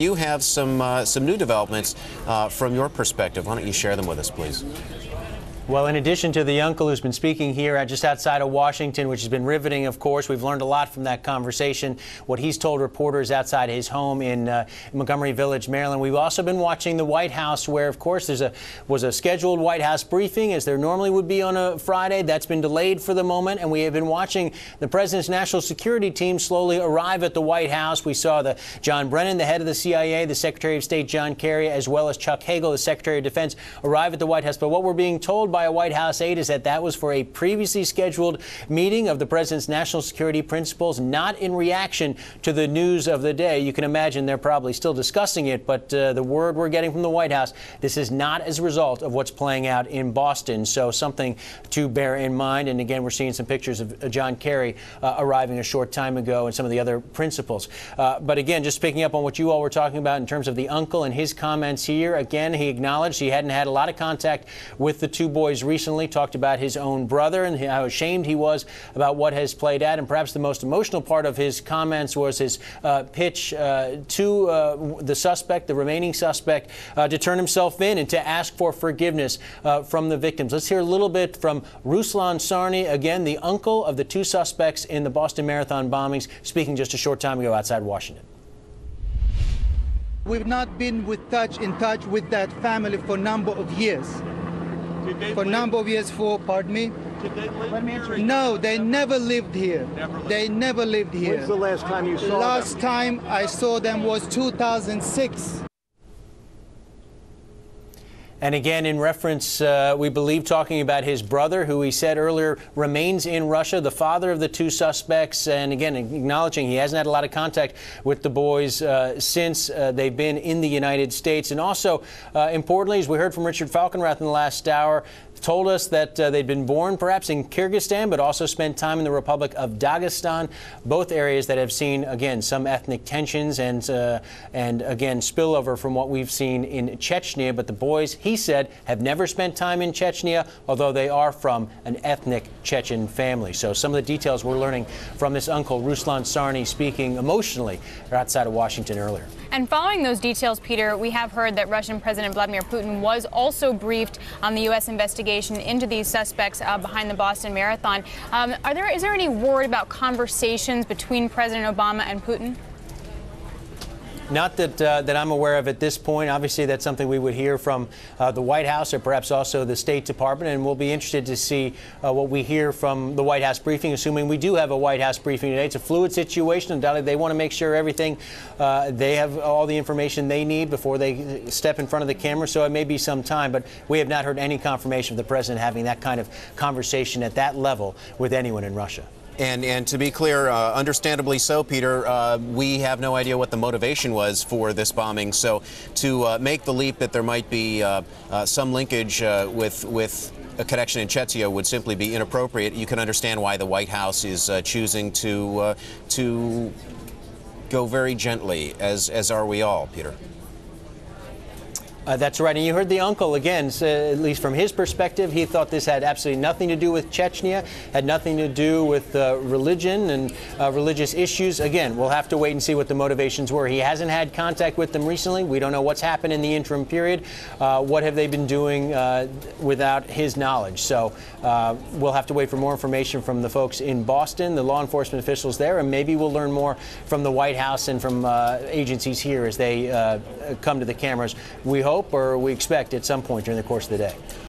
You have some new developments from your perspective. Why don't you share them with us, please? Well, in addition to the uncle who's been speaking here just outside of Washington, which has been riveting, of course, we've learned a lot from that conversation, what he's told reporters outside his home in Montgomery Village, Maryland. We've also been watching the White House, where, of course, was a scheduled White House briefing, as there normally would be on a Friday. That's been delayed for the moment, and we have been watching the president's national security team slowly arrive at the White House. We saw John Brennan, the head of the CIA, the Secretary of State John Kerry, as well as Chuck Hagel, the Secretary of Defense, arrive at the White House. But what we're being told by a White House aide is that was for a previously scheduled meeting of the president's national security principles, not in reaction to the news of the day. You can imagine they're probably still discussing it, but the word we're getting from the White House, this is not as a result of what's playing out in Boston. So something to bear in mind. And again, we're seeing some pictures of John Kerry arriving a short time ago and some of the other principals. But again, just picking up on what you all were talking about in terms of the uncle and his comments here, again, he acknowledged he hadn't had a lot of contact with the two boys recently, talked about his own brother and how ashamed he was about what has played out. And perhaps the most emotional part of his comments was his pitch to the suspect, the remaining suspect, to turn himself in and to ask for forgiveness from the victims. Let's hear a little bit from RUSLAN TSARNI, again, the uncle of the two suspects in the Boston Marathon bombings, speaking just a short time ago outside Washington. We've not been in touch with that family for a number of years. Pardon me? Did they live here? No, they never lived here. They never lived here. When's the last time you saw them? Last time I saw them was 2006. And again, in reference, we believe, talking about his brother, who he said earlier remains in Russia, the father of the two suspects, and again, acknowledging he hasn't had a lot of contact with the boys since they've been in the United States. And also, importantly, as we heard from Richard Falkenrath in the last hour, told us that they'd been born perhaps in Kyrgyzstan, but also spent time in the Republic of Dagestan, both areas that have seen, again, some ethnic tensions and again, spillover from what we've seen in Chechnya. But the boys, he said, have never spent time in Chechnya, although they are from an ethnic Chechen family. So some of the details we're learning from this uncle, RUSLAN TSARNI, speaking emotionally outside of Washington earlier. And following those details, Peter, we have heard that Russian President Vladimir Putin was also briefed on the U.S. investigation into these suspects behind the Boston Marathon. Is there any word about conversations between President Obama and Putin? Not that I'm aware of at this point. Obviously, that's something we would hear from the White House or perhaps also the State Department, and we'll be interested to see what we hear from the White House briefing, assuming we do have a White House briefing today. It's a fluid situation. Undoubtedly, they want to make sure they have all the information they need before they step in front of the camera, so it may be some time, but we have not heard any confirmation of the president having that kind of conversation at that level with anyone in Russia. And to be clear, understandably so, Peter, we have no idea what the motivation was for this bombing. So to make the leap that there might be some linkage with a connection in Chechnya would simply be inappropriate. You can understand why the White House is choosing to go very gently, as are we all, Peter. That's right. And you heard the uncle, again, at least from his perspective, he thought this had absolutely nothing to do with Chechnya, had nothing to do with religion and religious issues. Again, we'll have to wait and see what the motivations were. He hasn't had contact with them recently. We don't know what's happened in the interim period. What have they been doing without his knowledge? So we'll have to wait for more information from the folks in Boston, the law enforcement officials there, and maybe we'll learn more from the White House and from agencies here as they come to the cameras. We hope, or we expect, at some point during the course of the day.